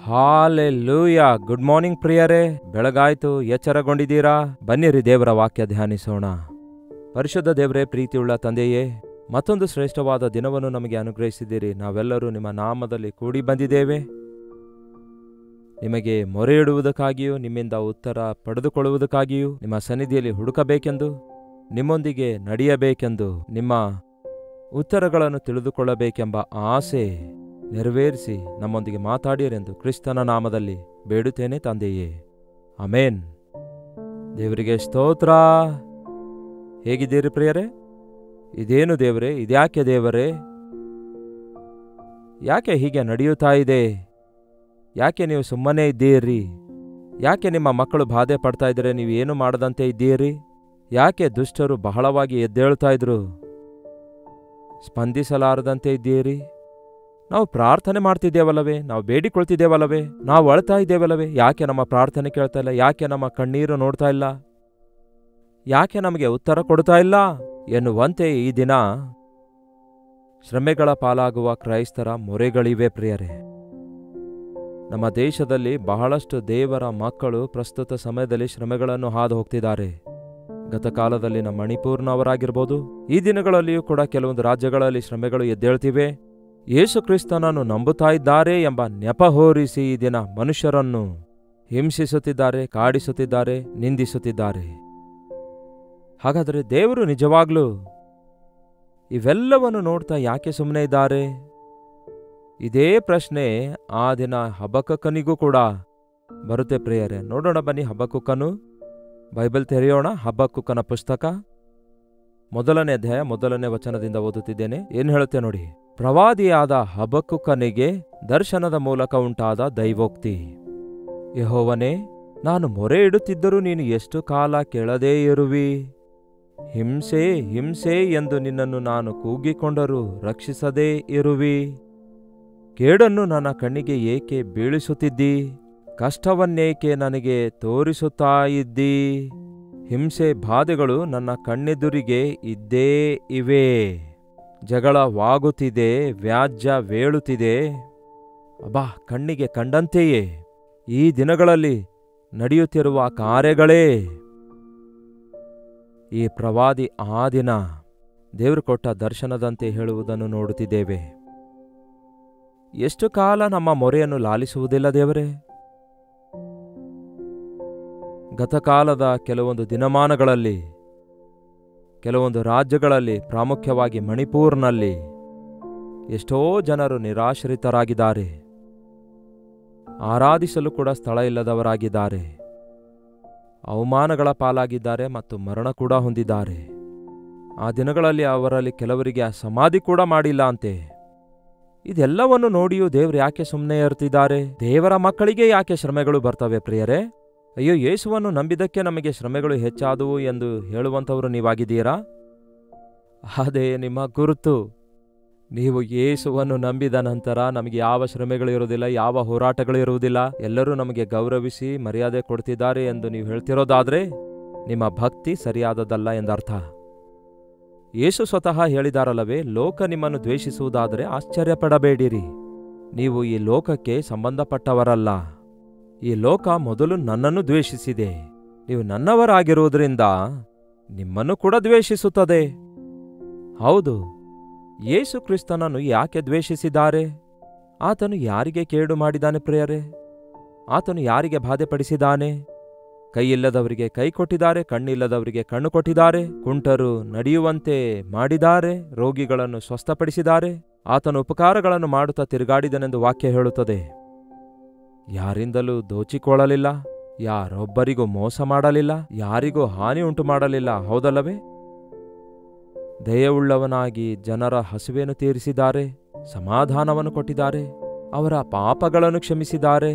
Hallelujah. Good morning ಪ್ರಿಯರೇ. ಬೆಳಗಾಯ್ತು, ಎಚ್ಚರಗೊಂಡಿದ್ದೀರಾ? ಬನ್ನಿರಿ ದೇವರ ವಾಕ್ಯ ಧ್ಯಾನಿಸೋಣ. ಪರಿಶುದ್ಧ ದೇವರೇ, ಪ್ರೀತಿಯುಳ್ಳ ತಂದೆಯೇ, ಮತ್ತೊಂದು ಶ್ರೇಷ್ಠವಾದ ದಿನವನ್ನು ನಮಗೆ ಅನುಗ್ರಹಿಸಿದ್ದೀರಿ. ನಾವೆಲ್ಲರೂ ನಿಮ್ಮ ನಾಮದಲ್ಲಿ ಕೂಡಿ ಬಂದಿದ್ದೇವೆ. ನಿಮಗೆ ಮೊರೆ ಇಡುವುದಕ್ಕಾಗಿಯೂ, ನಿಮ್ಮಿಂದ ಉತ್ತರ ಪಡೆದುಕೊಳ್ಳುವುದಕ್ಕಾಗಿಯೂ, ನಿಮ್ಮ ಸನ್ನಿಧಿಯಲ್ಲಿ ಹುಡುಕಬೇಕೆಂದು, ನಿಮ್ಮೊಂದಿಗೆ ನಡೆಯಬೇಕೆಂದು, ನಿಮ್ಮ ಉತ್ತರಗಳನ್ನು ತಿಳಿದುಕೊಳ್ಳಬೇಕೆಂಬ ಆಸೆ ನೆರವೇರಿಸಿ ನಮ್ಮೊಂದಿಗೆ ಮಾತಾಡಿರೆಂದು ಕ್ರಿಸ್ತನ ನಾಮದಲ್ಲಿ ಬೇಡುತ್ತೇನೆ ತಂದೆಯೇ, ಆಮೇನ್. ದೇವರಿಗೆ ಸ್ತೋತ್ರ. ಹೇಗಿದ್ದೀರಿ ಪ್ರಿಯರೇ? ಇದೇನು ದೇವರೇ, ಇದ್ಯಾಕೆ ದೇವರೇ, ಯಾಕೆ ಹೀಗೆ ನಡೆಯುತ್ತಾ ಇದೆ? ಯಾಕೆ ನೀವು ಸುಮ್ಮನೆ ಇದ್ದೀರಿ? ಯಾಕೆ ನಿಮ್ಮ ಮಕ್ಕಳು ಬಾಧೆ ಪಡ್ತಾ ಇದ್ದರೆ ನೀವು ಏನು ಮಾಡದಂತೆ ಇದ್ದೀರಿ? ಯಾಕೆ ದುಷ್ಟರು ಬಹಳವಾಗಿ ಎದ್ದೇಳ್ತಾ ಇದ್ರು, ಸ್ಪಂದಿಸಲಾರದಂತೆ ಇದ್ದೀರಿ? ನಾವು ಪ್ರಾರ್ಥನೆ ಮಾಡ್ತಿದ್ದೇವಲ್ಲವೇ? ನಾವು ಬೇಡಿಕೊಳ್ತಿದ್ದೇವಲ್ಲವೇ? ನಾವು ಅಳ್ತಾ ಇದ್ದೇವಲ್ಲವೇ? ಯಾಕೆ ನಮ್ಮ ಪ್ರಾರ್ಥನೆ ಕೇಳ್ತಾ ಇಲ್ಲ? ಯಾಕೆ ನಮ್ಮ ಕಣ್ಣೀರು ನೋಡ್ತಾ ಇಲ್ಲ? ಯಾಕೆ ನಮಗೆ ಉತ್ತರ ಕೊಡ್ತಾ ಇಲ್ಲ ಎನ್ನುವಂತೆ ಈ ದಿನ ಶ್ರಮೆಗಳ ಪಾಲಾಗುವ ಕ್ರೈಸ್ತರ ಮೊರೆಗಳಿವೆ ಪ್ರಿಯರೇ. ನಮ್ಮ ದೇಶದಲ್ಲಿ ಬಹಳಷ್ಟು ದೇವರ ಮಕ್ಕಳು ಪ್ರಸ್ತುತ ಸಮಯದಲ್ಲಿ ಶ್ರಮೆಗಳನ್ನು ಹಾದು ಹೋಗ್ತಿದ್ದಾರೆ. ಗತಕಾಲದಲ್ಲಿ ನಮ್ಮ ಮಣಿಪುರ್ನವರಾಗಿರ್ಬೋದು, ಈ ದಿನಗಳಲ್ಲಿಯೂ ಕೂಡ ಕೆಲವೊಂದು ರಾಜ್ಯಗಳಲ್ಲಿ ಶ್ರಮೆಗಳು ಎದ್ದೇಳ್ತಿವೆ. ಯೇಸು ಕ್ರಿಸ್ತನನ್ನು ನಂಬುತ್ತಾ ಇದ್ದಾರೆ ಎಂಬ ನೆಪ ಹೊರಿಸಿ ಈ ದಿನ ಮನುಷ್ಯರನ್ನು ಹಿಂಸಿಸುತ್ತಿದ್ದಾರೆ, ಕಾಡಿಸುತ್ತಿದ್ದಾರೆ, ನಿಂದಿಸುತ್ತಿದ್ದಾರೆ. ಹಾಗಾದರೆ ದೇವರು ನಿಜವಾಗ್ಲೂ ಇವೆಲ್ಲವನ್ನು ನೋಡ್ತಾ ಯಾಕೆ ಸುಮ್ಮನೆ ಇದ್ದಾರೆ? ಇದೇ ಪ್ರಶ್ನೆ ಆ ದಿನ ಹಬಕ್ಕನಿಗೂ ಕೂಡ ಬರುತ್ತೆ ಪ್ರಿಯರೇ. ನೋಡೋಣ ಬನ್ನಿ, ಹಬಕ್ಕನು ಬೈಬಲ್ ತೆರೆಯೋಣ. ಹಬಕ್ಕನ ಪುಸ್ತಕ 1ನೇ ಅಧ್ಯಾಯ 1ನೇ ವಚನದಿಂದ ಓದುತ್ತಿದ್ದೇನೆ. ಏನು ಹೇಳುತ್ತೆ ನೋಡಿ. ಪ್ರವಾದಿಯಾದ ಹಬಕ್ಕನಿಗೆ ದರ್ಶನದ ಮೂಲಕ ಉಂಟಾದ ದೈವೋಕ್ತಿ. ಯೆಹೋವನೇ, ನಾನು ಮೊರೆ ಇಡುತ್ತಿದ್ದರೂ ನೀನು ಎಷ್ಟು ಕಾಲ ಕೇಳದೇ ಇರುವಿ? ಹಿಂಸೆ ಹಿಂಸೆ ಎಂದು ನಿನ್ನನ್ನು ನಾನು ಕೂಗಿಕೊಂಡರೂ ರಕ್ಷಿಸದೇ ಇರುವಿ? ಕೇಡನ್ನು ನನ್ನ ಕಣ್ಣಿಗೆ ಏಕೆ ಬೀಳಿಸುತ್ತಿದ್ದಿ? ಕಷ್ಟವನ್ನೇಕೆ ನನಗೆ ತೋರಿಸುತ್ತಾ ಇದ್ದಿ? ಹಿಂಸೆ ಬಾಧೆಗಳು ನನ್ನ ಕಣ್ಣೆದುರಿಗೆ ಇದ್ದೇ ಇವೆ. ಜಗಳವಾಗುತ್ತಿದೆ, ವ್ಯಾಜ್ಯವೇಳುತ್ತಿದೆ. ಅಬ್ಬಾ, ಕಣ್ಣಿಗೆ ಕಂಡಂತೆಯೇ ಈ ದಿನಗಳಲ್ಲಿ ನಡೆಯುತ್ತಿರುವ ಕಾರ್ಯಗಳೇ. ಈ ಪ್ರವಾದಿ ಆ ದಿನ ದೇವರು ಕೊಟ್ಟ ದರ್ಶನದಂತೆ ಹೇಳುವುದನ್ನು ನೋಡುತ್ತಿದ್ದೇವೆ. ಎಷ್ಟು ಕಾಲ ನಮ್ಮ ಮೊರೆಯನ್ನು ಲಾಲಿಸುವುದಿಲ್ಲ ದೇವರೇ? ಗತಕಾಲದ ಕೆಲವೊಂದು ದಿನಮಾನಗಳಲ್ಲಿ, ಕೆಲವೊಂದು ರಾಜ್ಯಗಳಲ್ಲಿ, ಪ್ರಾಮುಖ್ಯವಾಗಿ ಮಣಿಪುರ್ನಲ್ಲಿ ಎಷ್ಟೋ ಜನರು ನಿರಾಶ್ರಿತರಾಗಿದ್ದಾರೆ. ಆರಾಧಿಸಲು ಕೂಡ ಸ್ಥಳ ಇಲ್ಲದವರಾಗಿದ್ದಾರೆ. ಅವಮಾನಗಳ ಪಾಲಾಗಿದ್ದಾರೆ ಮತ್ತು ಮರಣ ಕೂಡ ಹೊಂದಿದ್ದಾರೆ. ಆ ದಿನಗಳಲ್ಲಿ ಅವರಲ್ಲಿ ಕೆಲವರಿಗೆ ಸಮಾಧಿ ಕೂಡ ಮಾಡಿಲ್ಲ ಅಂತೆ. ಇದೆಲ್ಲವನ್ನು ನೋಡಿಯೂ ದೇವರು ಯಾಕೆ ಸುಮ್ಮನೆ ಇರ್ತಿದ್ದಾರೆ? ದೇವರ ಮಕ್ಕಳಿಗೆ ಯಾಕೆ ಶ್ರಮೆಗಳು ಬರ್ತವೆ ಪ್ರಿಯರೇ? ಅಯ್ಯೋ, ಯೇಸುವನ್ನು ನಂಬಿದ್ದಕ್ಕೆ ನಮಗೆ ಶ್ರಮೆಗಳು ಹೆಚ್ಚಾದವು ಎಂದು ಹೇಳುವಂಥವರು ನೀವಾಗಿದ್ದೀರಾ? ಅದೇ ನಿಮ್ಮ ಗುರುತು. ನೀವು ಯೇಸುವನ್ನು ನಂಬಿದ ನಂತರ ನಮಗೆ ಯಾವ ಶ್ರಮೆಗಳು ಇರುವುದಿಲ್ಲ, ಯಾವ ಹೋರಾಟಗಳು ಇರುವುದಿಲ್ಲ, ಎಲ್ಲರೂ ನಮಗೆ ಗೌರವಿಸಿ ಮರ್ಯಾದೆ ಕೊಡ್ತಿದ್ದಾರೆ ಎಂದು ನೀವು ಹೇಳ್ತಿರೋದಾದ್ರೆ ನಿಮ್ಮ ಭಕ್ತಿ ಸರಿಯಾದದಲ್ಲ ಎಂದರ್ಥ. ಯೇಸು ಸ್ವತಃ ಹೇಳಿದಾರಲ್ಲವೇ, ಲೋಕ ನಿಮ್ಮನ್ನು ದ್ವೇಷಿಸುವುದಾದರೆ ಆಶ್ಚರ್ಯಪಡಬೇಡಿರಿ. ನೀವು ಈ ಲೋಕಕ್ಕೆ ಸಂಬಂಧಪಟ್ಟವರಲ್ಲ. ಈ ಲೋಕ ಮೊದಲು ನನ್ನನ್ನು ದ್ವೇಷಿಸಿದೆ. ನೀವು ನನ್ನವರಾಗಿರುವುದರಿಂದ ನಿಮ್ಮನ್ನು ಕೂಡ ದ್ವೇಷಿಸುತ್ತದೆ. ಹೌದು, ಯೇಸು ಕ್ರಿಸ್ತನನ್ನು ಯಾಕೆ ದ್ವೇಷಿಸಿದ್ದಾರೆ? ಆತನು ಯಾರಿಗೆ ಕೇಡು ಮಾಡಿದ್ದಾನೆ ಪ್ರಿಯರೇ? ಆತನು ಯಾರಿಗೆ ಬಾಧೆಪಡಿಸಿದ್ದಾನೆ? ಕೈಯಿಲ್ಲದವರಿಗೆ ಕೈ ಕೊಟ್ಟಿದ್ದಾರೆ, ಕಣ್ಣಿಲ್ಲದವರಿಗೆ ಕಣ್ಣು ಕೊಟ್ಟಿದ್ದಾರೆ, ಕುಂಟರು ನಡೆಯುವಂತೆ ಮಾಡಿದ್ದಾರೆ, ರೋಗಿಗಳನ್ನು ಸ್ವಸ್ಥಪಡಿಸಿದ್ದಾರೆ. ಆತನು ಉಪಕಾರಗಳನ್ನು ಮಾಡುತ್ತಾ ತಿರುಗಾಡಿದನೆಂದು ವಾಕ್ಯ ಹೇಳುತ್ತದೆ. ಯಾರಿಂದಲೂ ದೋಚಿಕೊಳ್ಳಲಿಲ್ಲ, ಯಾರೊಬ್ಬರಿಗೂ ಮೋಸ ಮಾಡಲಿಲ್ಲ, ಯಾರಿಗೂ ಹಾನಿ ಉಂಟು ಮಾಡಲಿಲ್ಲ. ಹೌದಲ್ಲವೇ? ದಯೆಯುಳ್ಳವನಾಗಿ ಜನರ ಹಸಿವೆಯನ್ನು ತೀರಿಸಿದ್ದಾರೆ, ಸಮಾಧಾನವನ್ನು ಕೊಟ್ಟಿದ್ದಾರೆ, ಅವರ ಪಾಪಗಳನ್ನು ಕ್ಷಮಿಸಿದ್ದಾರೆ,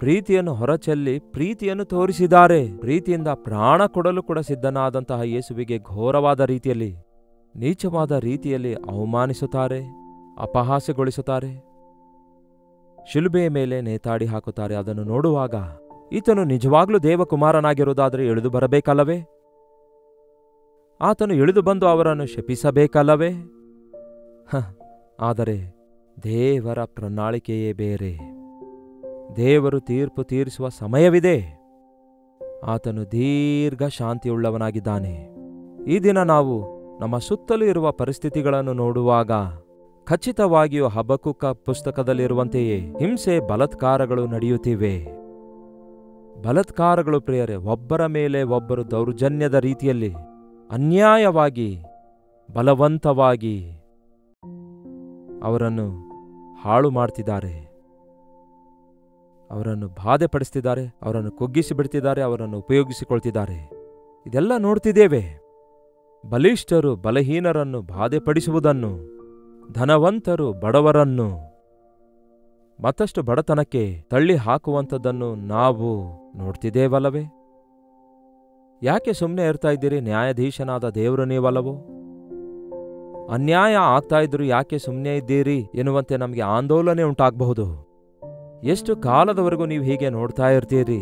ಪ್ರೀತಿಯನ್ನು ಹೊರಚೆಲ್ಲಿ ಪ್ರೀತಿಯನ್ನು ತೋರಿಸಿದ್ದಾರೆ. ಪ್ರೀತಿಯಿಂದ ಪ್ರಾಣ ಕೊಡಲು ಕೂಡ ಸಿದ್ಧನಾದಂತಹ ಯೇಸುವಿಗೆ ಘೋರವಾದ ರೀತಿಯಲ್ಲಿ, ನೀಚವಾದ ರೀತಿಯಲ್ಲಿ ಅವಮಾನಿಸುತ್ತಾರೆ, ಅಪಹಾಸ್ಯಗೊಳಿಸುತ್ತಾರೆ, ಶಿಲುಬೆಯ ಮೇಲೆ ನೇತಾಡಿ ಹಾಕುತ್ತಾರೆ. ಅದನ್ನು ನೋಡುವಾಗ ಈತನು ನಿಜವಾಗ್ಲೂ ದೇವಕುಮಾರನಾಗಿರುವುದಾದರೆ ಇಳಿದು ಬರಬೇಕಲ್ಲವೇ? ಆತನು ಇಳಿದು ಬಂದು ಅವರನ್ನು ಶಪಿಸಬೇಕಲ್ಲವೇ? ಆದರೆ ದೇವರ ಪ್ರಣಾಳಿಕೆಯೇ ಬೇರೆ. ದೇವರು ತೀರ್ಪು ತೀರಿಸುವ ಸಮಯವಿದೆ. ಆತನು ದೀರ್ಘ ಶಾಂತಿಯುಳ್ಳವನಾಗಿದ್ದಾನೆ. ಈ ದಿನ ನಾವು ನಮ್ಮ ಸುತ್ತಲೂ ಇರುವ ಪರಿಸ್ಥಿತಿಗಳನ್ನು ನೋಡುವಾಗ ಖಚಿತವಾಗಿಯೂ ಹಬಕ್ಕೂಕ ಪುಸ್ತಕದಲ್ಲಿರುವಂತೆಯೇ ಹಿಂಸೆ ಬಲಾತ್ಕಾರಗಳು ನಡೆಯುತ್ತಿವೆ. ಬಲಾತ್ಕಾರಗಳು ಪ್ರಿಯರೇ, ಒಬ್ಬರ ಮೇಲೆ ಒಬ್ಬರು ದೌರ್ಜನ್ಯದ ರೀತಿಯಲ್ಲಿ ಅನ್ಯಾಯವಾಗಿ ಬಲವಂತವಾಗಿ ಅವರನ್ನು ಹಾಳು ಮಾಡ್ತಿದ್ದಾರೆ, ಅವರನ್ನು ಬಾಧೆಪಡಿಸ್ತಿದ್ದಾರೆ, ಅವರನ್ನು ಕುಗ್ಗಿಸಿ ಬಿಡ್ತಿದ್ದಾರೆ, ಅವರನ್ನು ಉಪಯೋಗಿಸಿಕೊಳ್ತಿದ್ದಾರೆ. ಇದೆಲ್ಲ ನೋಡ್ತಿದ್ದೇವೆ. ಬಲಿಷ್ಠರು ಬಲಹೀನರನ್ನು ಬಾಧೆಪಡಿಸುವುದನ್ನು, ಧನವಂತರು ಬಡವರನ್ನು ಮತ್ತಷ್ಟು ಬಡತನಕ್ಕೆ ತಳ್ಳಿ ಹಾಕುವಂಥದ್ದನ್ನು ನಾವು ನೋಡ್ತಿದ್ದೇವಲ್ಲವೇ? ಯಾಕೆ ಸುಮ್ಮನೆ ಇರ್ತಾ ಇದ್ದೀರಿ? ನ್ಯಾಯಾಧೀಶನಾದ ದೇವರು ನೀವಲ್ಲವೋ? ಅನ್ಯಾಯ ಆಗ್ತಾ ಇದ್ರು ಯಾಕೆ ಸುಮ್ಮನೆ ಇದ್ದೀರಿ ಎನ್ನುವಂತೆ ನಮಗೆ ಆಂದೋಲನೆ ಉಂಟಾಗಬಹುದು. ಎಷ್ಟು ಕಾಲದವರೆಗೂ ನೀವು ಹೀಗೆ ನೋಡ್ತಾ ಇರ್ತೀರಿ?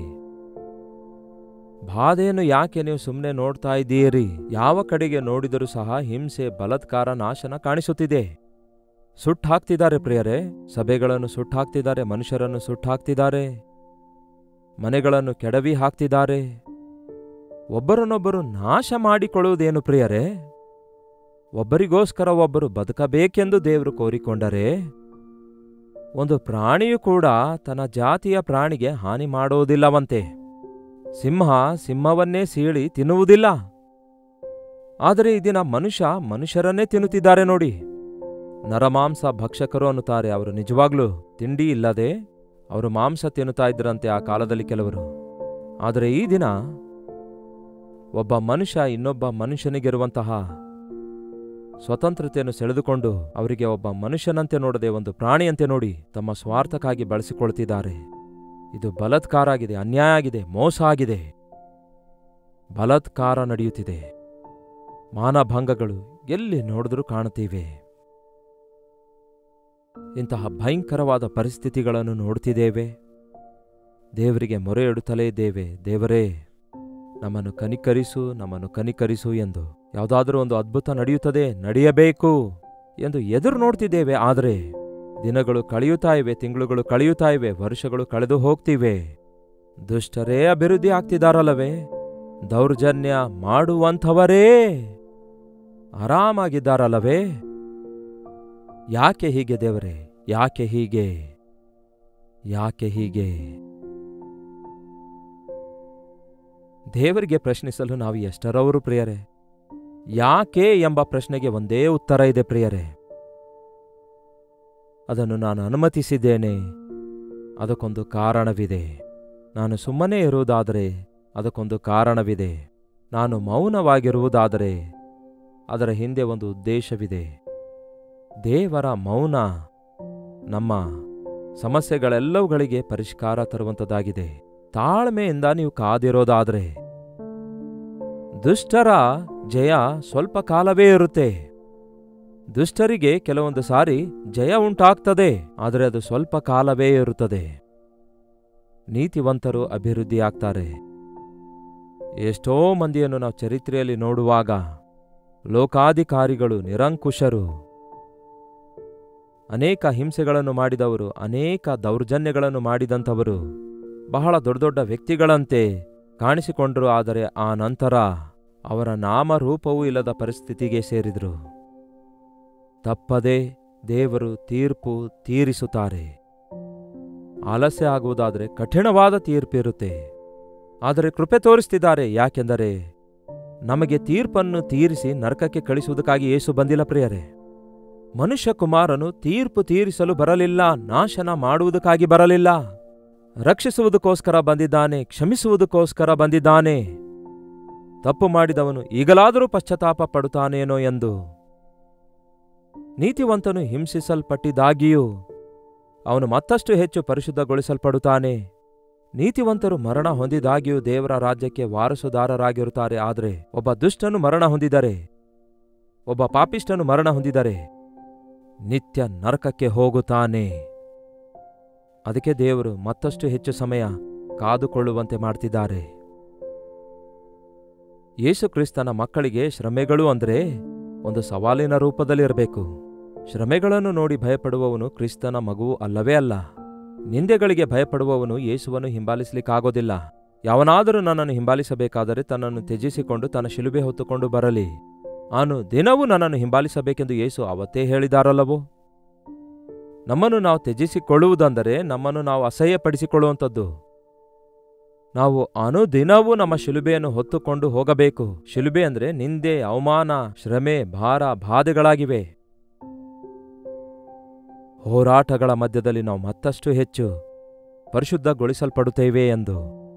ಬಾಧೆಯನ್ನು ಯಾಕೆ ನೀವು ಸುಮ್ಮನೆ ನೋಡ್ತಾ ಇದ್ದೀರಿ? ಯಾವ ಕಡೆಗೆ ನೋಡಿದರೂ ಸಹ ಹಿಂಸೆ, ಬಲಾತ್ಕಾರ, ನಾಶನ ಕಾಣಿಸುತ್ತಿದೆ. ಸುಟ್ಟಾಕ್ತಿದ್ದಾರೆ ಪ್ರಿಯರೇ, ಸಭೆಗಳನ್ನು ಸುಟ್ಟಾಕ್ತಿದ್ದಾರೆ, ಮನುಷ್ಯರನ್ನು ಸುಟ್ಟಾಕ್ತಿದ್ದಾರೆ, ಮನೆಗಳನ್ನು ಕೆಡವಿ ಹಾಕ್ತಿದ್ದಾರೆ. ಒಬ್ಬರನ್ನೊಬ್ಬರು ನಾಶ ಮಾಡಿಕೊಳ್ಳುವುದೇನು ಪ್ರಿಯರೇ? ಒಬ್ಬರಿಗೋಸ್ಕರ ಒಬ್ಬರು ಬದುಕಬೇಕೆಂದು ದೇವರು ಕೋರಿಕೊಂಡರೆ, ಒಂದು ಪ್ರಾಣಿಯೂ ಕೂಡ ತನ್ನ ಜಾತಿಯ ಪ್ರಾಣಿಗೆ ಹಾನಿ ಮಾಡೋದಿಲ್ಲವಂತೆ. ಸಿಂಹ ಸಿಂಹವನ್ನೇ ಸೀಳಿ ತಿನ್ನುವುದಿಲ್ಲ. ಆದರೆ ಈ ದಿನ ಮನುಷ್ಯರನ್ನೇ ತಿನ್ನುತ್ತಿದ್ದಾರೆ ನೋಡಿ. ನರಮಾಂಸ ಭಕ್ಷಕರು ಅನ್ನುತ್ತಾರೆ. ಅವರು ನಿಜವಾಗ್ಲೂ ತಿಂಡಿ ಇಲ್ಲದೆ ಅವರು ಮಾಂಸ ತಿನ್ನುತ್ತಾ ಇದ್ರಂತೆ ಆ ಕಾಲದಲ್ಲಿ ಕೆಲವರು. ಆದರೆ ಈ ದಿನ ಒಬ್ಬ ಮನುಷ್ಯ ಇನ್ನೊಬ್ಬ ಮನುಷ್ಯನಿಗಿರುವಂತಹ ಸ್ವತಂತ್ರತೆಯನ್ನು ಸೆಳೆದುಕೊಂಡು ಅವರಿಗೆ ಒಬ್ಬ ಮನುಷ್ಯನಂತೆ ನೋಡದೆ ಒಂದು ಪ್ರಾಣಿಯಂತೆ ನೋಡಿ ತಮ್ಮ ಸ್ವಾರ್ಥಕ್ಕಾಗಿ ಬಳಸಿಕೊಳ್ತಿದ್ದಾರೆ. ಇದು ಬಲಾತ್ಕಾರ ಆಗಿದೆ, ಅನ್ಯಾಯ ಆಗಿದೆ, ಮೋಸ ಆಗಿದೆ. ಬಲಾತ್ಕಾರ ನಡೆಯುತ್ತಿದೆ. ಮಾನಭಂಗಗಳು ಎಲ್ಲಿ ನೋಡಿದ್ರೂ ಕಾಣುತ್ತಿವೆ. ಇಂತಹ ಭಯಂಕರವಾದ ಪರಿಸ್ಥಿತಿಗಳನ್ನು ನೋಡ್ತಿದ್ದೇವೆ. ದೇವರಿಗೆ ಮೊರೆ ಇಡುತ್ತಲೇ ಇದ್ದೇವೆ, ದೇವರೇ ನಮ್ಮನ್ನು ಕನಿಕರಿಸು, ನಮ್ಮನ್ನು ಕನಿಕರಿಸು ಎಂದು. ಯಾವುದಾದ್ರೂ ಒಂದು ಅದ್ಭುತ ನಡೆಯುತ್ತದೆ, ನಡೆಯಬೇಕು ಎಂದು ಎದುರು ನೋಡ್ತಿದ್ದೇವೆ. ಆದರೆ ದಿನಗಳು ಕಳೆಯುತ್ತಾ ಇವೆ, ತಿಂಗಳುಗಳು ಕಳೆಯುತ್ತಾ ಇವೆ, ವರ್ಷಗಳು ಕಳೆದು ಹೋಗ್ತಿವೆ. ದುಷ್ಟರೇ ಅಭಿವೃದ್ಧಿ ಆಗ್ತಿದ್ದಾರಲ್ಲವೇ? ದೌರ್ಜನ್ಯ ಮಾಡುವಂಥವರೇ ಆರಾಮಾಗಿದ್ದಾರಲ್ಲವೇ? ಯಾಕೆ ಹೀಗೆ ದೇವರೇ? ಯಾಕೆ ಹೀಗೆ? ಯಾಕೆ ಹೀಗೆ? ದೇವರಿಗೆ ಪ್ರಶ್ನಿಸಲು ನಾವು ಎಷ್ಟರವರು ಪ್ರಿಯರೇ? ಯಾಕೆ ಎಂಬ ಪ್ರಶ್ನೆಗೆ ಒಂದೇ ಉತ್ತರ ಇದೆ ಪ್ರಿಯರೇ. ಅದನ್ನು ನಾನು ಅನುಮತಿಸಿದ್ದೇನೆ, ಅದಕ್ಕೊಂದು ಕಾರಣವಿದೆ. ನಾನು ಸುಮ್ಮನೆ ಇರುವುದಾದರೆ ಅದಕ್ಕೊಂದು ಕಾರಣವಿದೆ. ನಾನು ಮೌನವಾಗಿರುವುದಾದರೆ ಅದರ ಹಿಂದೆ ಒಂದು ಉದ್ದೇಶವಿದೆ. ದೇವರ ಮೌನ ನಮ್ಮ ಸಮಸ್ಯೆಗಳೆಲ್ಲವುಗಳಿಗೆ ಪರಿಷ್ಕಾರ ತರುವಂಥದ್ದಾಗಿದೆ. ತಾಳ್ಮೆಯಿಂದ ನೀವು ಕಾದಿರೋದಾದರೆ ದುಷ್ಟರ ಜಯ ಸ್ವಲ್ಪ ಕಾಲವೇ ಇರುತ್ತೆ. ದುಷ್ಟರಿಗೆ ಕೆಲವೊಂದು ಸಾರಿ ಜಯ ಉಂಟಾಗ್ತದೆ, ಆದರೆ ಅದು ಸ್ವಲ್ಪ ಕಾಲವೇ ಇರುತ್ತದೆ. ನೀತಿವಂತರು ಅಭಿವೃದ್ಧಿಯಾಗ್ತಾರೆ. ಎಷ್ಟೋ ಮಂದಿಯನ್ನು ನಾವು ಚರಿತ್ರೆಯಲ್ಲಿ ನೋಡುವಾಗ ಲೋಕಾಧಿಕಾರಿಗಳು ನಿರಂಕುಶರು, ಅನೇಕ ಹಿಂಸೆಗಳನ್ನು ಮಾಡಿದವರು, ಅನೇಕ ದೌರ್ಜನ್ಯಗಳನ್ನು ಮಾಡಿದಂಥವರು ಬಹಳ ದೊಡ್ಡ ದೊಡ್ಡ ವ್ಯಕ್ತಿಗಳಂತೆ ಕಾಣಿಸಿಕೊಂಡರು. ಆದರೆ ಆ ನಂತರ ಅವರ ನಾಮರೂಪವೂ ಇಲ್ಲದ ಪರಿಸ್ಥಿತಿಗೆ ಸೇರಿದರು. ತಪ್ಪದೆ ದೇವರು ತೀರ್ಪು ತೀರಿಸುತ್ತಾರೆ. ಆಲಸ್ಯ ಆಗುವುದಾದರೆ ಕಠಿಣವಾದ ತೀರ್ಪಿರುತ್ತೆ. ಆದರೆ ಕೃಪೆ ತೋರಿಸ್ತಿದ್ದಾರೆ. ಯಾಕೆಂದರೆ ನಮಗೆ ತೀರ್ಪನ್ನು ತೀರಿಸಿ ನರಕಕ್ಕೆ ಕಳಿಸುವುದಕ್ಕಾಗಿ ಯೇಸು ಬಂದಿಲ್ಲ ಪ್ರಿಯರೇ. ಮನುಷ್ಯ ಕುಮಾರನು ತೀರ್ಪು ತೀರಿಸಲು ಬರಲಿಲ್ಲ, ನಾಶನ ಮಾಡುವುದಕ್ಕಾಗಿ ಬರಲಿಲ್ಲ, ರಕ್ಷಿಸುವುದಕ್ಕೋಸ್ಕರ ಬಂದಿದ್ದಾನೆ, ಕ್ಷಮಿಸುವುದಕ್ಕೋಸ್ಕರ ಬಂದಿದ್ದಾನೆ. ತಪ್ಪು ಮಾಡಿದವನು ಈಗಲಾದರೂ ಪಶ್ಚಾತ್ತಾಪ ಪಡುತ್ತಾನೇನೋ ಎಂದು. ನೀತಿವಂತನು ಹಿಂಸಿಸಲ್ಪಟ್ಟಿದ್ದಾಗಿಯೂ ಅವನು ಮತ್ತಷ್ಟು ಹೆಚ್ಚು ಪರಿಶುದ್ಧಗೊಳಿಸಲ್ಪಡುತ್ತಾನೆ. ನೀತಿವಂತರು ಮರಣ ಹೊಂದಿದಾಗಿಯೂ ದೇವರ ರಾಜ್ಯಕ್ಕೆ ವಾರಸುದಾರರಾಗಿರುತ್ತಾರೆ. ಆದರೆ ಒಬ್ಬ ದುಷ್ಟನು ಮರಣ ಹೊಂದಿದರೆ, ಒಬ್ಬ ಪಾಪಿಷ್ಟನು ಮರಣ ಹೊಂದಿದರೆ ನಿತ್ಯ ನರಕಕ್ಕೆ ಹೋಗುತ್ತಾನೆ. ಅದಕ್ಕೆ ದೇವರು ಮತ್ತಷ್ಟು ಹೆಚ್ಚು ಸಮಯ ಕಾದುಕೊಳ್ಳುವಂತೆ ಮಾಡ್ತಿದ್ದಾರೆ. ಯೇಸು ಕ್ರಿಸ್ತನ ಮಕ್ಕಳಿಗೆ ಶ್ರಮೆಗಳು ಅಂದರೆ ಒಂದು ಸವಾಲಿನ ರೂಪದಲ್ಲಿರಬೇಕು. ಶ್ರಮೆಗಳನ್ನು ನೋಡಿ ಭಯಪಡುವವನು ಕ್ರಿಸ್ತನ ಮಗುವು ಅಲ್ಲವೇ ಅಲ್ಲ. ನಿಂದೆಗಳಿಗೆ ಭಯಪಡುವವನು ಯೇಸುವನ್ನು ಹಿಂಬಾಲಿಸಲಿಕ್ಕಾಗೋದಿಲ್ಲ. ಯಾವನಾದರೂ ನನ್ನನ್ನು ಹಿಂಬಾಲಿಸಬೇಕಾದರೆ ತನ್ನನ್ನು ತ್ಯಜಿಸಿಕೊಂಡು ತನ್ನ ಶಿಲುಬೆ ಹೊತ್ತುಕೊಂಡು ಬರಲಿ. ಅವನು ದಿನವೂ ನನ್ನನ್ನು ಹಿಂಬಾಲಿಸಬೇಕೆಂದು ಯೇಸು ಅವತ್ತೇ ಹೇಳಿದಾರಲ್ಲವೋ? ನಮ್ಮನ್ನು ನಾವು ತ್ಯಜಿಸಿಕೊಳ್ಳುವುದಂದರೆ ನಮ್ಮನ್ನು ನಾವು ಅಸಹ್ಯಪಡಿಸಿಕೊಳ್ಳುವಂಥದ್ದು. ನಾವು ಅನುದಿನವೂ ನಮ್ಮ ಶಿಲುಬೆಯನ್ನು ಹೊತ್ತುಕೊಂಡು ಹೋಗಬೇಕು. ಶಿಲುಬೆ ಅಂದರೆ ನಿಂದೆ, ಅವಮಾನ, ಶ್ರಮೆ, ಭಾರ, ಬಾಧೆಗಳಾಗಿವೆ. ಹೋರಾಟಗಳ ಮಧ್ಯದಲ್ಲಿ ನಾವು ಮತ್ತಷ್ಟು ಹೆಚ್ಚು ಪರಿಶುದ್ಧಗೊಳಿಸಲ್ಪಡುತ್ತೇವೆ ಎಂದು,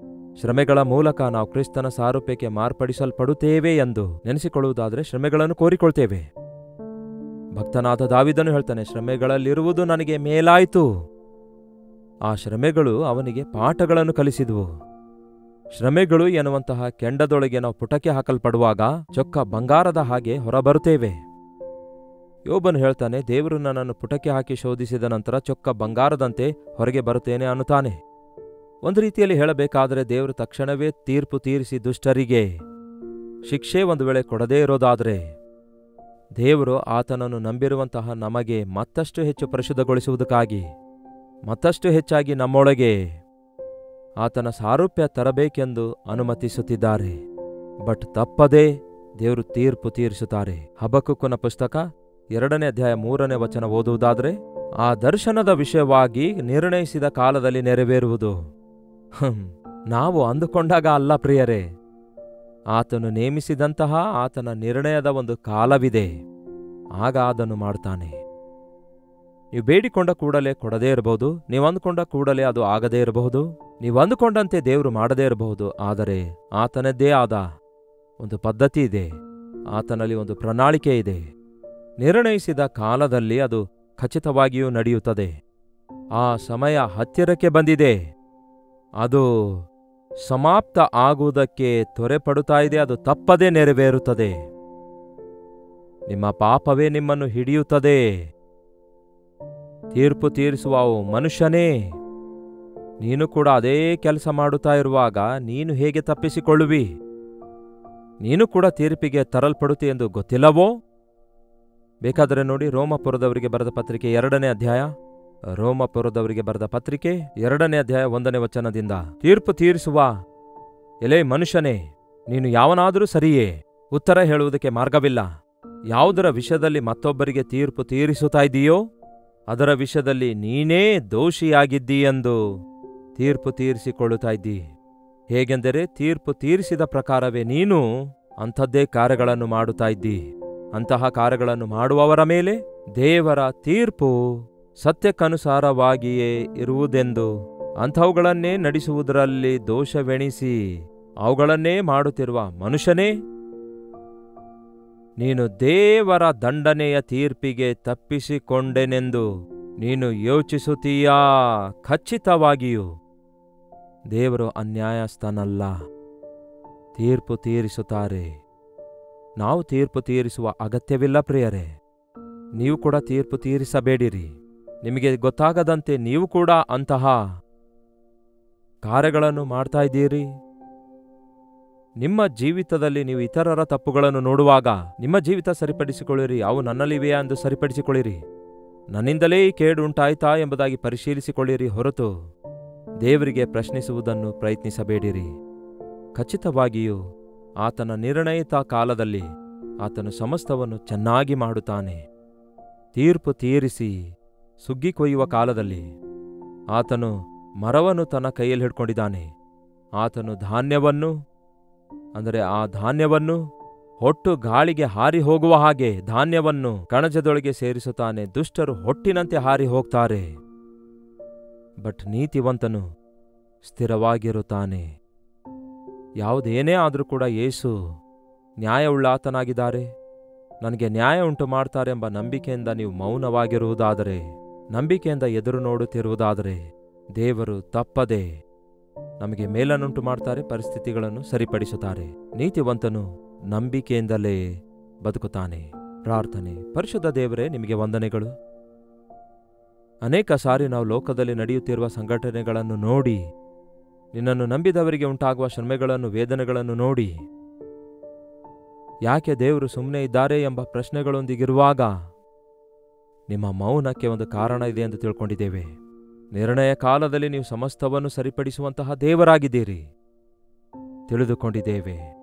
ಶ್ರಮೆಗಳ ಮೂಲಕ ನಾವು ಕ್ರಿಸ್ತನ ಸಾರೂಪ್ಯಕ್ಕೆ ಮಾರ್ಪಡಿಸಲ್ಪಡುತ್ತೇವೆ ಎಂದು ನೆನೆಸಿಕೊಳ್ಳುವುದಾದರೆ ಶ್ರಮೆಗಳನ್ನು ಕೋರಿಕೊಳ್ತೇವೆ. ಭಕ್ತನಾದ ದಾವೀದನು ಹೇಳ್ತಾನೆ, ಶ್ರಮೆಗಳಲ್ಲಿರುವುದು ನನಗೆ ಮೇಲಾಯಿತು. ಆ ಶ್ರಮೆಗಳು ಅವನಿಗೆ ಪಾಠಗಳನ್ನು ಕಲಿಸಿದವು. ಶ್ರಮೆಗಳು ಎನ್ನುವಂತಹ ಕೆಂಡದೊಳಗೆ ನಾವು ಪುಟಕ್ಕೆ ಹಾಕಲ್ಪಡುವಾಗ ಚೊಕ್ಕ ಬಂಗಾರದ ಹಾಗೆ ಹೊರಬರುತ್ತೇವೆ. ಯೋಬನು ಹೇಳ್ತಾನೆ, ದೇವರು ನನ್ನನ್ನು ಪುಟಕ್ಕೆ ಹಾಕಿ ಶೋಧಿಸಿದ ನಂತರ ಚೊಕ್ಕ ಬಂಗಾರದಂತೆ ಹೊರಗೆ ಬರುತ್ತೇನೆ ಅನ್ನುತ್ತಾನೆ. ಒಂದು ರೀತಿಯಲ್ಲಿ ಹೇಳಬೇಕಾದರೆ ದೇವರು ತಕ್ಷಣವೇ ತೀರ್ಪು ತೀರಿಸಿ ದುಷ್ಟರಿಗೆ ಶಿಕ್ಷೆ ಒಂದು ವೇಳೆ ಕೊಡದೇ ಇರೋದಾದರೆ, ದೇವರು ಆತನನ್ನು ನಂಬಿರುವಂತಹ ನಮಗೆ ಮತ್ತಷ್ಟು ಹೆಚ್ಚು ಪರಿಶುದ್ಧಗೊಳಿಸುವುದಕ್ಕಾಗಿ ಮತ್ತಷ್ಟು ಹೆಚ್ಚಾಗಿ ನಮ್ಮೊಳಗೆ ಆತನ ಸಾರೂಪ್ಯ ತರಬೇಕೆಂದು ಅನುಮತಿಸುತ್ತಿದ್ದಾರೆ. ಬಟ್ ತಪ್ಪದೇ ದೇವರು ತೀರ್ಪು ತೀರಿಸುತ್ತಾರೆ. ಹಬಕ್ಕೂಕನ ಪುಸ್ತಕ 2ನೇ ಅಧ್ಯಾಯ 3ನೇ ವಚನ ಓದುವುದಾದರೆ, ಆ ದರ್ಶನದ ವಿಷಯವಾಗಿ ನಿರ್ಣಯಿಸಿದ ಕಾಲದಲ್ಲಿ ನೆರವೇರುವುದು. ನಾವು ಅಂದುಕೊಂಡಾಗ ಅಲ್ಲ ಪ್ರಿಯರೇ, ಆತನು ನೇಮಿಸಿದಂತಹ ಆತನ ನಿರ್ಣಯದ ಒಂದು ಕಾಲವಿದೆ. ಆಗ ಅದನ್ನು ಮಾಡ್ತಾನೆ. ನೀವು ಬೇಡಿಕೊಂಡ ಕೂಡಲೇ ಕೊಡದೇ ಇರಬಹುದು. ನೀವು ಅಂದುಕೊಂಡ ಕೂಡಲೇ ಅದು ಆಗದೇ ಇರಬಹುದು. ನೀವು ಅಂದುಕೊಂಡಂತೆ ದೇವರು ಮಾಡದೇ ಇರಬಹುದು. ಆದರೆ ಆತನದ್ದೇ ಆದ ಒಂದು ಪದ್ಧತಿ ಇದೆ. ಆತನಲ್ಲಿ ಒಂದು ಪ್ರಣಾಳಿಕೆ ಇದೆ. ನಿರ್ಣಯಿಸಿದ ಕಾಲದಲ್ಲಿ ಅದು ಖಚಿತವಾಗಿಯೂ ನಡೆಯುತ್ತದೆ. ಆ ಸಮಯ ಹತ್ತಿರಕ್ಕೆ ಬಂದಿದೆ. ಅದು ಸಮಾಪ್ತ ಆಗುವುದಕ್ಕೆ ತ್ವರೆಪಡುತ್ತಾ ಇದೆ. ಅದು ತಪ್ಪದೇ ನೆರವೇರುತ್ತದೆ. ನಿಮ್ಮ ಪಾಪವೇ ನಿಮ್ಮನ್ನು ಹಿಡಿಯುತ್ತದೆ. ತೀರ್ಪು ತೀರಿಸುವ ಮನುಷ್ಯನೇ, ನೀನು ಕೂಡ ಅದೇ ಕೆಲಸ ಮಾಡುತ್ತಾ ಇರುವಾಗ ನೀನು ಹೇಗೆ ತಪ್ಪಿಸಿಕೊಳ್ಳುವಿ? ನೀನು ಕೂಡ ತೀರ್ಪಿಗೆ ತರಲ್ಪಡುತ್ತಿ ಎಂದು ಗೊತ್ತಿಲ್ಲವೋ? ಬೇಕಾದರೆ ನೋಡಿ, ರೋಮಪುರದವರಿಗೆ ಬರೆದ ಪತ್ರಿಕೆ 2ನೇ ಅಧ್ಯಾಯ, ರೋಮಪುರದವರಿಗೆ ಬರೆದ ಪತ್ರಿಕೆ 2ನೇ ಅಧ್ಯಾಯ 1ನೇ ವಚನದಿಂದ, ತೀರ್ಪು ತೀರಿಸುವ ಎಲೆ ಮನುಷ್ಯನೇ, ನೀನು ಯಾವನಾದರೂ ಸರಿಯೇ, ಉತ್ತರ ಹೇಳುವುದಕ್ಕೆ ಮಾರ್ಗವಿಲ್ಲ. ಯಾವುದರ ವಿಷಯದಲ್ಲಿ ಮತ್ತೊಬ್ಬರಿಗೆ ತೀರ್ಪು ತೀರಿಸುತ್ತಾ ಇದೆಯೋ ಅದರ ವಿಷಯದಲ್ಲಿ ನೀನೇ ದೋಷಿಯಾಗಿದ್ದೀಯೆಂದು ತೀರ್ಪು ತೀರಿಸಿಕೊಳ್ಳುತ್ತಾ ಇದ್ದಿ. ಹೇಗೆಂದರೆ ತೀರ್ಪು ತೀರಿಸಿದ ಪ್ರಕಾರವೇ ನೀನು ಅಂಥದ್ದೇ ಕಾರ್ಯಗಳನ್ನು ಮಾಡುತ್ತಾ ಇದ್ದಿ. ಅಂತಹ ಕಾರ್ಯಗಳನ್ನು ಮಾಡುವವರ ಮೇಲೆ ದೇವರ ತೀರ್ಪು ಸತ್ಯಕ್ಕನುಸಾರವಾಗಿಯೇ ಇರುವುದೆಂದು, ಅಂಥವುಗಳನ್ನೇ ನಡೆಸುವುದರಲ್ಲಿ ದೋಷವೆಣಿಸಿ ಅವುಗಳನ್ನೇ ಮಾಡುತ್ತಿರುವ ಮನುಷ್ಯನೇ, ನೀನು ದೇವರ ದಂಡನೆಯ ತೀರ್ಪಿಗೆ ತಪ್ಪಿಸಿಕೊಂಡೆನೆಂದು ನೀನು ಯೋಚಿಸುತ್ತೀಯಾ? ಖಚಿತವಾಗಿಯೂ ದೇವರು ಅನ್ಯಾಯಸ್ಥನಲ್ಲ. ತೀರ್ಪು ತೀರಿಸುತ್ತಾರೆ. ನಾವು ತೀರ್ಪು ತೀರಿಸುವ ಅಗತ್ಯವಿಲ್ಲ ಪ್ರಿಯರೇ. ನೀವು ಕೂಡ ತೀರ್ಪು ತೀರಿಸಬೇಡಿರಿ. ನಿಮಗೆ ಗೊತ್ತಾಗದಂತೆ ನೀವು ಕೂಡ ಅಂತಹ ಕಾರ್ಯಗಳನ್ನು ಮಾಡ್ತಾ ಇದ್ದೀರಿ. ನಿಮ್ಮ ಜೀವಿತದಲ್ಲಿ ನೀವು ಇತರರ ತಪ್ಪುಗಳನ್ನು ನೋಡುವಾಗ ನಿಮ್ಮ ಜೀವಿತ ಸರಿಪಡಿಸಿಕೊಳ್ಳಿರಿ. ಅವು ನನ್ನಲ್ಲಿವೆಯಾ ಎಂದು ಸರಿಪಡಿಸಿಕೊಳ್ಳಿರಿ. ನನ್ನಿಂದಲೇ ಈ ಕೇಡು ಉಂಟಾಯ್ತಾ ಎಂಬುದಾಗಿ ಪರಿಶೀಲಿಸಿಕೊಳ್ಳಿರಿ ಹೊರತು ದೇವರಿಗೆ ಪ್ರಶ್ನಿಸುವುದನ್ನು ಪ್ರಯತ್ನಿಸಬೇಡಿರಿ. ಖಚಿತವಾಗಿಯೂ ಆತನ ನಿರ್ಣಯಿತ ಕಾಲದಲ್ಲಿ ಆತನು ಸಮಸ್ತವನ್ನು ಚೆನ್ನಾಗಿ ಮಾಡುತ್ತಾನೆ. ತೀರ್ಪು ತೀರಿಸಿ ಸುಗ್ಗಿ ಕೊಯ್ಯುವ ಕಾಲದಲ್ಲಿ ಆತನು ಮರವನ್ನು ತನ್ನ ಕೈಯಲ್ಲಿ ಹಿಡ್ಕೊಂಡಿದ್ದಾನೆ. ಆತನು ಧಾನ್ಯವನ್ನು, ಅಂದರೆ ಆ ಧಾನ್ಯವನ್ನು ಹೊಟ್ಟು ಗಾಳಿಗೆ ಹಾರಿ ಹೋಗುವ ಹಾಗೆ ಧಾನ್ಯವನ್ನು ಕಣಜದೊಳಗೆ ಸೇರಿಸುತ್ತಾನೆ. ದುಷ್ಟರು ಹೊಟ್ಟಿನಂತೆ ಹಾರಿ ಹೋಗ್ತಾರೆ. ಬಟ್ ನೀತಿವಂತನು ಸ್ಥಿರವಾಗಿರುತ್ತಾನೆ. ಯಾವುದೇನೇ ಆದರೂ ಕೂಡ ಯೇಸು ನ್ಯಾಯವುಳ್ಳಾತನಾಗಿದ್ದಾರೆ, ನನಗೆ ನ್ಯಾಯ ಉಂಟು ಮಾಡ್ತಾರೆ ಎಂಬ ನಂಬಿಕೆಯಿಂದ ನೀವು ಮೌನವಾಗಿರುವುದಾದರೆ, ನಂಬಿಕೆಯಿಂದ ಎದುರು ನೋಡುತ್ತಿರುವುದಾದರೆ, ದೇವರು ತಪ್ಪದೆ ನಮಗೆ ಮೇಲನ್ನುಂಟು ಮಾಡ್ತಾರೆ, ಪರಿಸ್ಥಿತಿಗಳನ್ನು ಸರಿಪಡಿಸುತ್ತಾರೆ. ನೀತಿವಂತನು ನಂಬಿಕೆಯಿಂದಲೇ ಬದುಕುತ್ತಾನೆ. ಪ್ರಾರ್ಥನೆ. ಪರಿಶುದ್ಧ ದೇವರೇ, ನಿಮಗೆ ವಂದನೆಗಳು. ಅನೇಕ ಸಾರಿ ನಾವು ಲೋಕದಲ್ಲಿ ನಡೆಯುತ್ತಿರುವ ಸಂಘಟನೆಗಳನ್ನು ನೋಡಿ, ನಿನ್ನನ್ನು ನಂಬಿದವರಿಗೆ ಉಂಟಾಗುವ ಶ್ರಮೆಗಳನ್ನು, ವೇದನೆಗಳನ್ನು ನೋಡಿ, ಯಾಕೆ ದೇವರು ಸುಮ್ಮನೆ ಇದ್ದಾರೆ ಎಂಬ ಪ್ರಶ್ನೆಗಳೊಂದಿಗಿರುವಾಗ ನಿಮ್ಮ ಮೌನಕ್ಕೆ ಒಂದು ಕಾರಣ ಇದೆ ಎಂದು ತಿಳ್ಕೊಂಡಿದ್ದೇವೆ. ನಿರ್ಣಯ ಕಾಲದಲ್ಲಿ ನೀವು ಸಮಸ್ತವನ್ನು ಸರಿಪಡಿಸುವಂತಹ ದೇವರಾಗಿದ್ದೀರಿ ತಿಳಿದುಕೊಂಡಿದ್ದೇವೆ.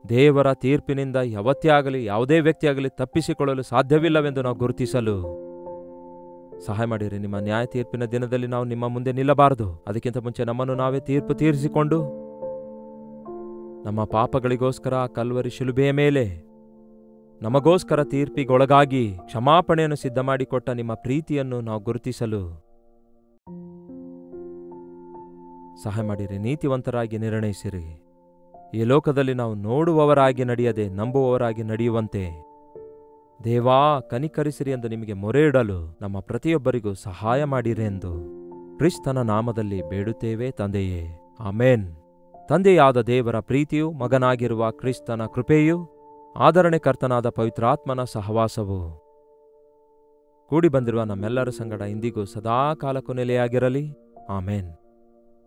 ದೇವರ ತೀರ್ಪಿನಿಂದ ಯಾವತ್ತೇ ಆಗಲಿ ಯಾವುದೇ ವ್ಯಕ್ತಿಯಾಗಲಿ ತಪ್ಪಿಸಿಕೊಳ್ಳಲು ಸಾಧ್ಯವಿಲ್ಲವೆಂದು ನಾವು ಗುರುತಿಸಲು ಸಹಾಯ ಮಾಡಿರಿ. ನಿಮ್ಮ ನ್ಯಾಯ ತೀರ್ಪಿನ ದಿನದಲ್ಲಿ ನಾವು ನಿಮ್ಮ ಮುಂದೆ ನಿಲ್ಲಬಾರದು. ಅದಕ್ಕಿಂತ ಮುಂಚೆ ನಮ್ಮನ್ನು ನಾವೇ ತೀರ್ಪು ತೀರಿಸಿಕೊಂಡು ನಮ್ಮ ಪಾಪಗಳಿಗೋಸ್ಕರ ಕಲ್ವರಿ ಶಿಲುಬೆಯ ಮೇಲೆ ನಮಗೋಸ್ಕರ ತೀರ್ಪಿಗೊಳಗಾಗಿ ಕ್ಷಮಾಪಣೆಯನ್ನು ಸಿದ್ಧ ಮಾಡಿಕೊಟ್ಟ ನಿಮ್ಮ ಪ್ರೀತಿಯನ್ನು ನಾವು ಗುರುತಿಸಲು ಸಹಾಯ ಮಾಡಿರಿ. ನೀತಿವಂತರಾಗಿ ನಿರ್ಣಯಿಸಿರಿ. ಈ ಲೋಕದಲ್ಲಿ ನಾವು ನೋಡುವವರಾಗಿ ನಡೆಯದೆ ನಂಬುವವರಾಗಿ ನಡೆಯುವಂತೆ ದೇವಾ ಕನಿಕರಿಸಿರಿ ಎಂದು ನಿಮಗೆ ಮೊರೆ ಇಡಲು ನಮ್ಮ ಪ್ರತಿಯೊಬ್ಬರಿಗೂ ಸಹಾಯ ಮಾಡಿರಿ ಎಂದು ಕ್ರಿಸ್ತನ ನಾಮದಲ್ಲಿ ಬೇಡುತ್ತೇವೆ ತಂದೆಯೇ, ಆಮೇನ್. ತಂದೆಯಾದ ದೇವರ ಪ್ರೀತಿಯು, ಮಗನಾಗಿರುವ ಕ್ರಿಸ್ತನ ಕೃಪೆಯು, ಆದರಣೆಕರ್ತನಾದ ಪವಿತ್ರಾತ್ಮನ ಸಹವಾಸವು ಕೂಡಿ ಬಂದಿರುವ ನಮ್ಮೆಲ್ಲರ ಸಂಗಡ ಇಂದಿಗೂ ಸದಾಕಾಲಕ್ಕೂ ನೆಲೆಯಾಗಿರಲಿ. ಆಮೇನ್.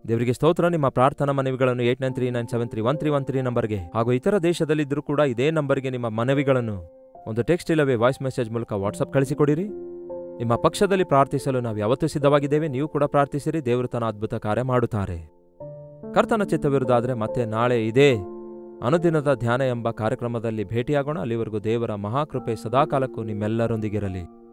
ದೇವರಿಗೆ ಸ್ತೋತ್ರ. ನಿಮ್ಮ ಪ್ರಾರ್ಥನಾ ಮನವಿಗಳನ್ನು 8939731313 ನಂಬರ್ಗೆ ಹಾಗೂ ಇತರ ದೇಶದಲ್ಲಿದ್ದರೂ ಕೂಡ ಇದೇ ನಂಬರ್ಗೆ ನಿಮ್ಮ ಮನವಿಗಳನ್ನು ಒಂದು ಟೆಕ್ಸ್ಟ್ ಇಲ್ಲವೇ ವಾಯ್ಸ್ ಮೆಸೇಜ್ ಮೂಲಕ ವಾಟ್ಸಪ್ ಕಳಿಸಿಕೊಡಿರಿ. ನಿಮ್ಮ ಪಕ್ಷದಲ್ಲಿ ಪ್ರಾರ್ಥಿಸಲು ನಾವು ಯಾವತ್ತೂ ಸಿದ್ಧವಾಗಿದ್ದೇವೆ. ನೀವು ಕೂಡ ಪ್ರಾರ್ಥಿಸಿರಿ. ದೇವರು ತನ್ನ ಅದ್ಭುತ ಕಾರ್ಯ ಮಾಡುತ್ತಾರೆ. ಕರ್ತನ ಚಿತ್ತವಿರುವುದಾದರೆ ಮತ್ತೆ ನಾಳೆ ಇದೇ ಅನುದಿನದ ಧ್ಯಾನ ಎಂಬ ಕಾರ್ಯಕ್ರಮದಲ್ಲಿ ಭೇಟಿಯಾಗೋಣ. ಅಲ್ಲಿವರೆಗೂ ದೇವರ ಮಹಾಕೃಪೆ ಸದಾಕಾಲಕ್ಕೂ ನಿಮ್ಮೆಲ್ಲರೊಂದಿಗಿರಲಿ.